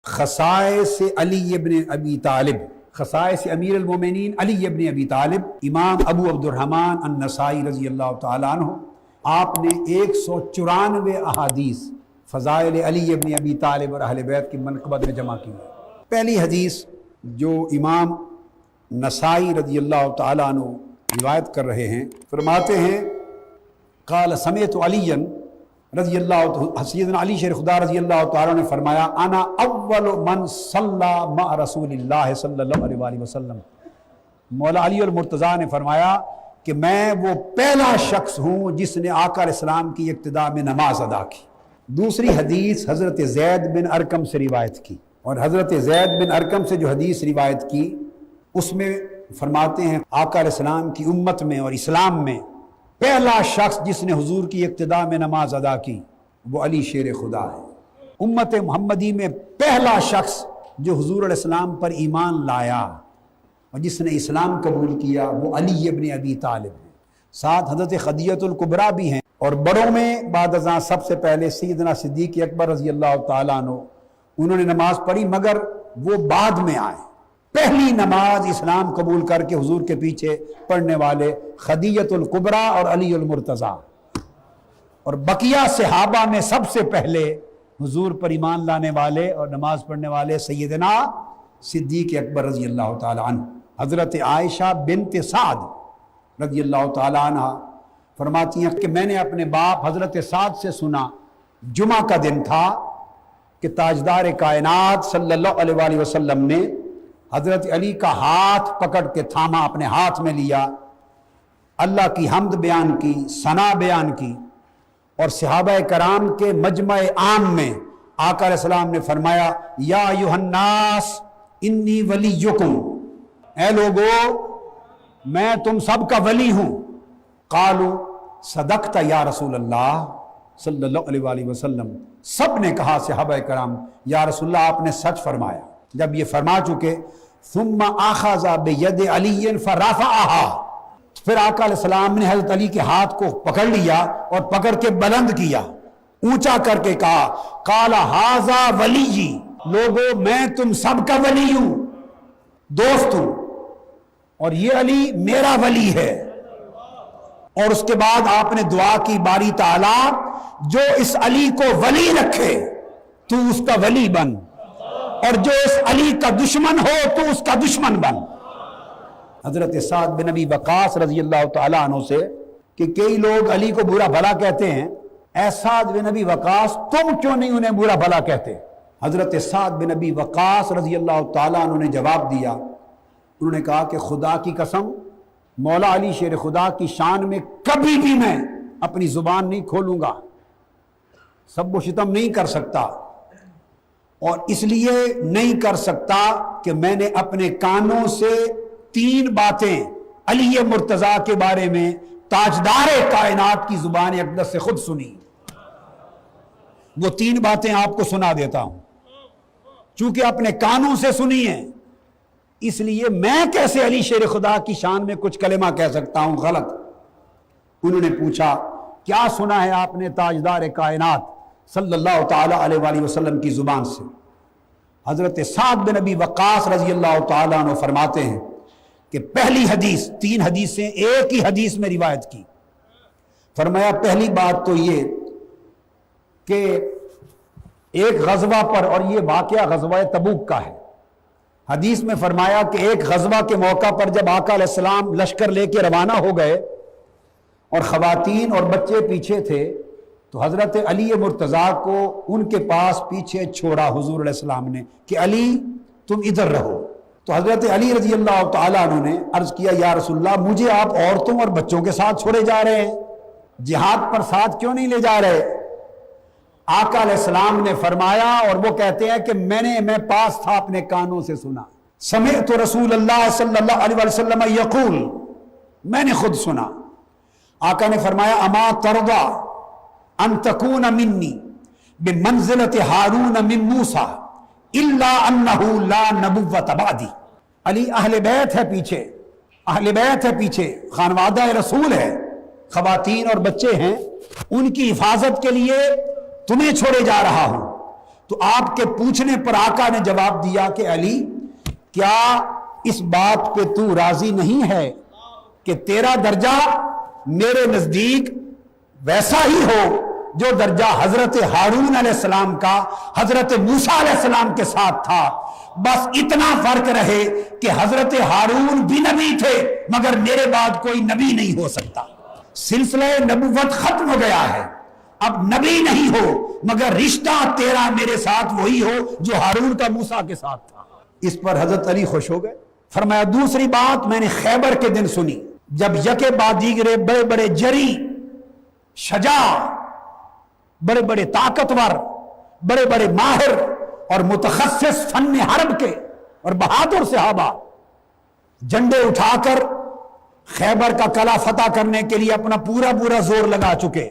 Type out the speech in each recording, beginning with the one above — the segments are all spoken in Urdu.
خصائص علی ابن ابی طالب، خصائص امیر المومنین علی ابن ابی طالب، امام ابو عبد الرحمن النسائی رضی اللہ تعالیٰ عنہ، آپ نے 194 احادیث فضائل علی ابن ابی طالب اور اہل بیت کی منقبت میں جمع کی۔ پہلی حدیث جو امام نسائی رضی اللہ تعالیٰ عنہ روایت کر رہے ہیں، فرماتے ہیں قال سمعت علی رضی اللہ، سیدنا علی شیر خدا رضی اللہ تعالیٰ نے فرمایا انا اول من صلی مع رسول اللہ صلی اللہ علیہ وآلہ وسلم۔ مولا علی المرتضیٰ نے فرمایا کہ میں وہ پہلا شخص ہوں جس نے آقا علیہ السلام کی اقتداء میں نماز ادا کی۔ دوسری حدیث حضرت زید بن ارقم سے روایت کی، اور حضرت زید بن ارقم سے جو حدیث روایت کی اس میں فرماتے ہیں آقا علیہ السلام کی امت میں اور اسلام میں پہلا شخص جس نے حضور کی اقتداء میں نماز ادا کی وہ علی شیر خدا ہے۔ امت محمدی میں پہلا شخص جو حضور علیہ السلام پر ایمان لایا اور جس نے اسلام قبول کیا وہ علی ابن ابی طالب ہے۔ ساتھ حضرت خدیجہ الکبریٰ بھی ہیں، اور بڑوں میں بعد ازاں سب سے پہلے سیدنا صدیق اکبر رضی اللہ تعالیٰ عنہ، انہوں نے نماز پڑھی مگر وہ بعد میں آئے۔ پہلی نماز اسلام قبول کر کے حضور کے پیچھے پڑھنے والے خدیجہ الکبریٰ اور علی المرتضیٰ، اور بقیہ صحابہ میں سب سے پہلے حضور پر ایمان لانے والے اور نماز پڑھنے والے سیدنا صدیق اکبر رضی اللہ تعالیٰ عنہ۔ حضرت عائشہ بنت سعد رضی اللہ تعالیٰ عنہ فرماتی ہیں کہ میں نے اپنے باپ حضرت سعد سے سنا، جمعہ کا دن تھا، کہ تاجدار کائنات صلی اللہ علیہ وآلہ وسلم نے حضرت علی کا ہاتھ پکڑ کے تھاما، اپنے ہاتھ میں لیا، اللہ کی حمد بیان کی، ثنا بیان کی، اور صحابہ کرام کے مجمع عام میں آقا علیہ السلام نے فرمایا یا ایھا الناس انی ولیکم، اے لوگو میں تم سب کا ولی ہوں۔ قالوا صدقت یا رسول اللہ صلی اللہ علیہ وآلہ وسلم، سب نے کہا صحابہ کرام یا رسول اللہ آپ نے سچ فرمایا۔ جب یہ فرما چکے ثم اخذ بید علی فرفعها، پھر آقا علیہ السلام نے حضرت علی کے ہاتھ کو پکڑ لیا اور پکڑ کے بلند کیا، اونچا کر کے کہا قال ھذا ولی، لوگو میں تم سب کا ولی ہوں، دوست ہوں، اور یہ علی میرا ولی ہے۔ اور اس کے بعد آپ نے دعا کی باری تعالیٰ جو اس علی کو ولی رکھے تو اس کا ولی بن، اور جو اس علی کا دشمن ہو تو اس کا دشمن بن۔ حضرت سعد بن ابی وقاص رضی اللہ تعالیٰ عنہ سے کہ کئی لوگ علی کو برا بھلا کہتے ہیں، اے سعد بن ابی وقاص تم کیوں نہیں انہیں برا بھلا کہتے؟ حضرت سعد بن ابی وقاص رضی اللہ تعالیٰ عنہ نے جواب دیا، انہوں نے کہا کہ خدا کی قسم مولا علی شیر خدا کی شان میں کبھی بھی میں اپنی زبان نہیں کھولوں گا، سب و شتم نہیں کر سکتا، اور اس لیے نہیں کر سکتا کہ میں نے اپنے کانوں سے 3 باتیں علی مرتضیٰ کے بارے میں تاجدار کائنات کی زبان اقدس سے خود سنی۔ وہ 3 باتیں آپ کو سنا دیتا ہوں، چونکہ اپنے کانوں سے سنی ہیں، اس لیے میں کیسے علی شیر خدا کی شان میں کچھ کلمہ کہہ سکتا ہوں غلط۔ انہوں نے پوچھا کیا سنا ہے آپ نے تاجدار کائنات صلی اللہ تعالیٰ علیہ وآلہ وسلم کی زبان سے؟ حضرت سعد بن ابی وقاص رضی اللہ تعالیٰ عنہ فرماتے ہیں کہ پہلی حدیث، 3 حدیثیں ایک ہی حدیث میں روایت کی۔ فرمایا پہلی بات تو یہ کہ ایک غزوہ پر، اور یہ واقعہ غزوہ تبوک کا ہے، حدیث میں فرمایا کہ ایک غزوہ کے موقع پر جب آقا علیہ السلام لشکر لے کے روانہ ہو گئے اور خواتین اور بچے پیچھے تھے، تو حضرت علی مرتضیٰ کو ان کے پاس پیچھے چھوڑا حضور علیہ السلام نے کہ علی تم ادھر رہو۔ تو حضرت علی رضی اللہ تعالیٰ عنہ نے عرض کیا یا رسول اللہ مجھے آپ عورتوں اور بچوں کے ساتھ چھوڑے جا رہے ہیں، جہاد پر ساتھ کیوں نہیں لے جا رہے؟ آقا علیہ السلام نے فرمایا، اور وہ کہتے ہیں کہ میں پاس تھا، اپنے کانوں سے سنا، سمعت رسول اللہ صلی اللہ علیہ وسلم یقول، میں نے خود سنا۔ آقا نے فرمایا اما ترضى ان تکون منی بمنزلۃ ہارون من موسیٰ الا انہ لا نبوۃ بعدی۔ علی اہل بیت ہے پیچھے، اہل بیت ہے پیچھے، خانوادہ رسول ہے، خواتین اور بچے ہیں، ان کی حفاظت کے لیے تمہیں چھوڑے جا رہا ہوں، تو آپ کے پوچھنے پر آقا نے جواب دیا کہ علی کیا اس بات پہ تو راضی نہیں ہے کہ تیرا درجہ میرے نزدیک ویسا ہی ہو جو درجہ حضرت ہارون علیہ السلام کا حضرت موسیٰ علیہ السلام کے ساتھ تھا، بس اتنا فرق رہے کہ حضرت ہارون بھی نبی تھے مگر میرے بعد کوئی نبی نہیں ہو سکتا، سلسلہ نبوت ختم ہو گیا ہے، اب نبی نہیں ہو مگر رشتہ تیرا میرے ساتھ وہی ہو جو ہارون کا موسیٰ کے ساتھ تھا۔ اس پر حضرت علی خوش ہو گئے۔ فرمایا دوسری بات میں نے خیبر کے دن سنی، جب یکے بعد دیگرے بڑے بڑے جری، شجاع، بڑے بڑے طاقتور، بڑے بڑے ماہر اور متخصص فن حرب کے اور بہادر صحابہ جھنڈے اٹھا کر خیبر کا قلعہ فتح کرنے کے لیے اپنا پورا زور لگا چکے،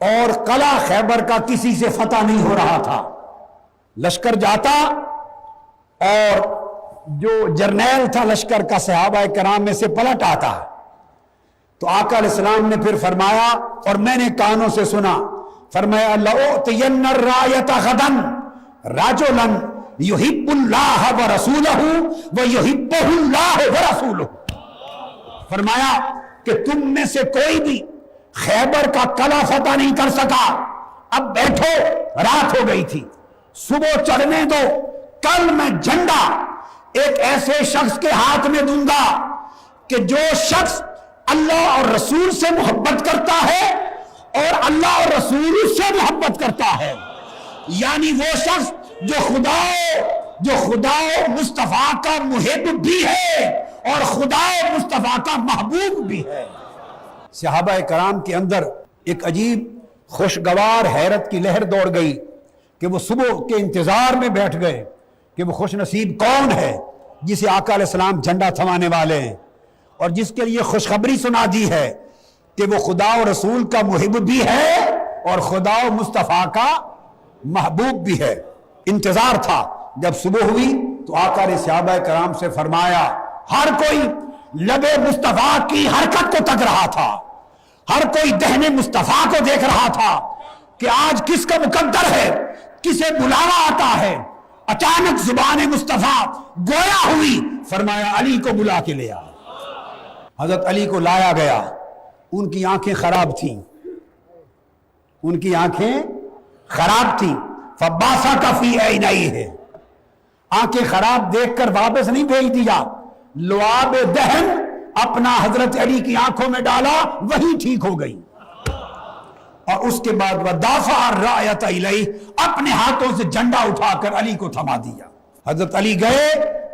اور قلعہ خیبر کا کسی سے فتح نہیں ہو رہا تھا۔ لشکر جاتا اور جو جرنیل تھا لشکر کا صحابہ کرام میں سے پلٹ آتا، تو آقا علیہ السلام نے پھر فرمایا، اور میں نے کانوں سے سنا، فرمایا لَأُعْطِيَنَّ الرَّایَةَ غَدًا رَجُلًا يُحِبُّ اللَّهَ وَرَسُولَهُ وَيُحِبُّهُ اللَّهُ وَرَسُولُهُ۔ فرمایا کہ تم میں سے کوئی بھی خیبر کا قلعہ فتح نہیں کر سکا، اب بیٹھو، رات ہو گئی تھی، صبح چڑھنے دو، کل میں جھنڈا ایک ایسے شخص کے ہاتھ میں دوں گا کہ جو شخص اللہ اور رسول سے محبت کرتا ہے اور اللہ اور رسول سے محبت کرتا ہے، یعنی وہ شخص جو خدا مصطفیٰ کا محب بھی ہے اور خدا مصطفیٰ کا محبوب بھی ہے۔ صحابہ کرام کے اندر ایک عجیب خوشگوار حیرت کی لہر دوڑ گئی کہ وہ صبح کے انتظار میں بیٹھ گئے کہ وہ خوش نصیب کون ہے جسے آقا علیہ السلام جھنڈا تھمانے والے ہیں اور جس کے لیے خوشخبری سنا دی ہے کہ وہ خدا و رسول کا محب بھی ہے اور خدا و مصطفیٰ کا محبوب بھی ہے۔ انتظار تھا، جب صبح ہوئی تو آقا نے صحابہ کرام سے فرمایا، ہر کوئی لب مصطفیٰ کی حرکت کو تک رہا تھا، ہر کوئی دہن مصطفیٰ کو دیکھ رہا تھا کہ آج کس کا مقدر ہے، کسے بلاوا آتا ہے۔ اچانک زبان مصطفیٰ گویا ہوئی، فرمایا علی کو بلا کے لے آ۔ حضرت علی کو لایا گیا، ان کی آنکھیں خراب تھیں، ان کی آنکھیں خراب تھیں، فباسا فی عینیہ، آنکھیں خراب دیکھ کر واپس نہیں بھیج دیا، لعاب دہن اپنا حضرت علی کی آنکھوں میں ڈالا، وہی ٹھیک ہو گئی، اور اس کے بعد ودافع الرایۃ الیہ، اپنے ہاتھوں سے جھنڈا اٹھا کر علی کو تھما دیا۔ حضرت علی گئے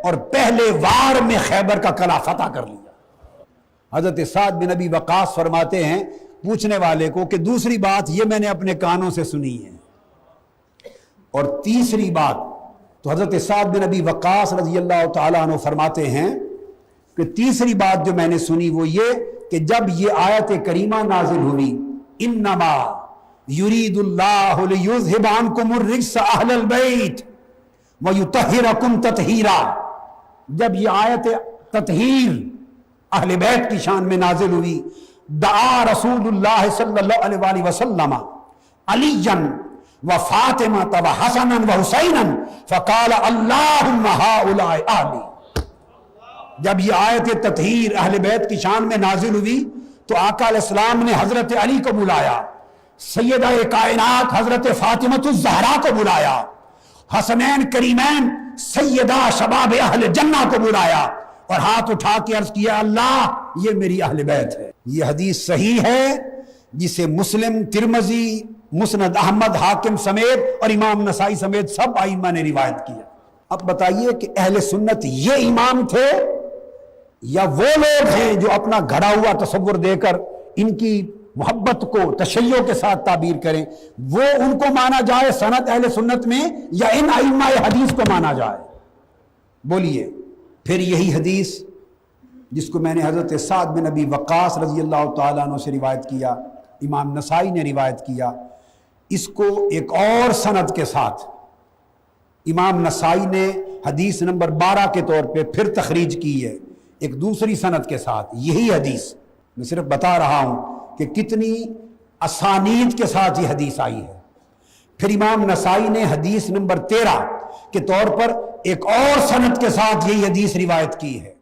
اور پہلے وار میں خیبر کا قلعہ فتح کر لیا۔ حضرت سعد بن ابی وقاص فرماتے ہیں پوچھنے والے کو کہ دوسری بات یہ میں نے اپنے کانوں سے سنی ہے، اور تیسری بات تو حضرت سعد بن ابی وقاص رضی اللہ تعالیٰ عنہ فرماتے ہیں کہ تیسری بات جو میں نے سنی وہ یہ کہ جب یہ آیت کریمہ نازل ہوئی، انما یرید اللہ لیذھب عنکم الرجس اہل البیت ویطہرکم تطہیرا، جب یہ آیت تطہیر اہل بیت کی شان میں نازل ہوئی، دعا رسول اللہ صلی اللہ علیہ وآلہ وسلم علیًا وفاطمہ وحسنا وحسینا فقال اللہم ہؤلاء اہلی۔ جب یہ آیت تطہیر اہل بیت کی شان میں نازل ہوئی تو آقا علیہ السلام نے حضرت علی کو بلایا، سیدہ کائنات حضرت فاطمہ الزہرا کو بلایا، حسنین کریمین سیدہ شباب اہل جنہ کو بلایا، اور ہاتھ اٹھا کے عرض کیا اللہ یہ میری اہل بیت ہے۔ یہ حدیث صحیح ہے جسے مسلم، ترمذی، مسند احمد، حاکم سمیت اور امام نسائی سمیت سب ائمہ نے روایت کیا۔ اب بتائیے کہ اہل سنت یہ امام تھے یا وہ لوگ ہیں جو اپنا گھڑا ہوا تصور دے کر ان کی محبت کو تشیع کے ساتھ تعبیر کریں، وہ ان کو مانا جائے سند اہل سنت میں یا ان ائمہ حدیث کو مانا جائے؟ بولیے۔ پھر یہی حدیث جس کو میں نے حضرت سعد بن ابی وقاص رضی اللہ تعالیٰ عنہ سے روایت کیا، امام نسائی نے روایت کیا، اس کو ایک اور سند کے ساتھ امام نسائی نے حدیث نمبر 12 کے طور پہ پھر تخریج کی ہے، ایک دوسری سند کے ساتھ یہی حدیث۔ میں صرف بتا رہا ہوں کہ کتنی اسانید کے ساتھ یہ حدیث آئی ہے، پھر امام نسائی نے حدیث نمبر 13 کے طور پر ایک اور سند کے ساتھ یہی حدیث روایت کی ہے۔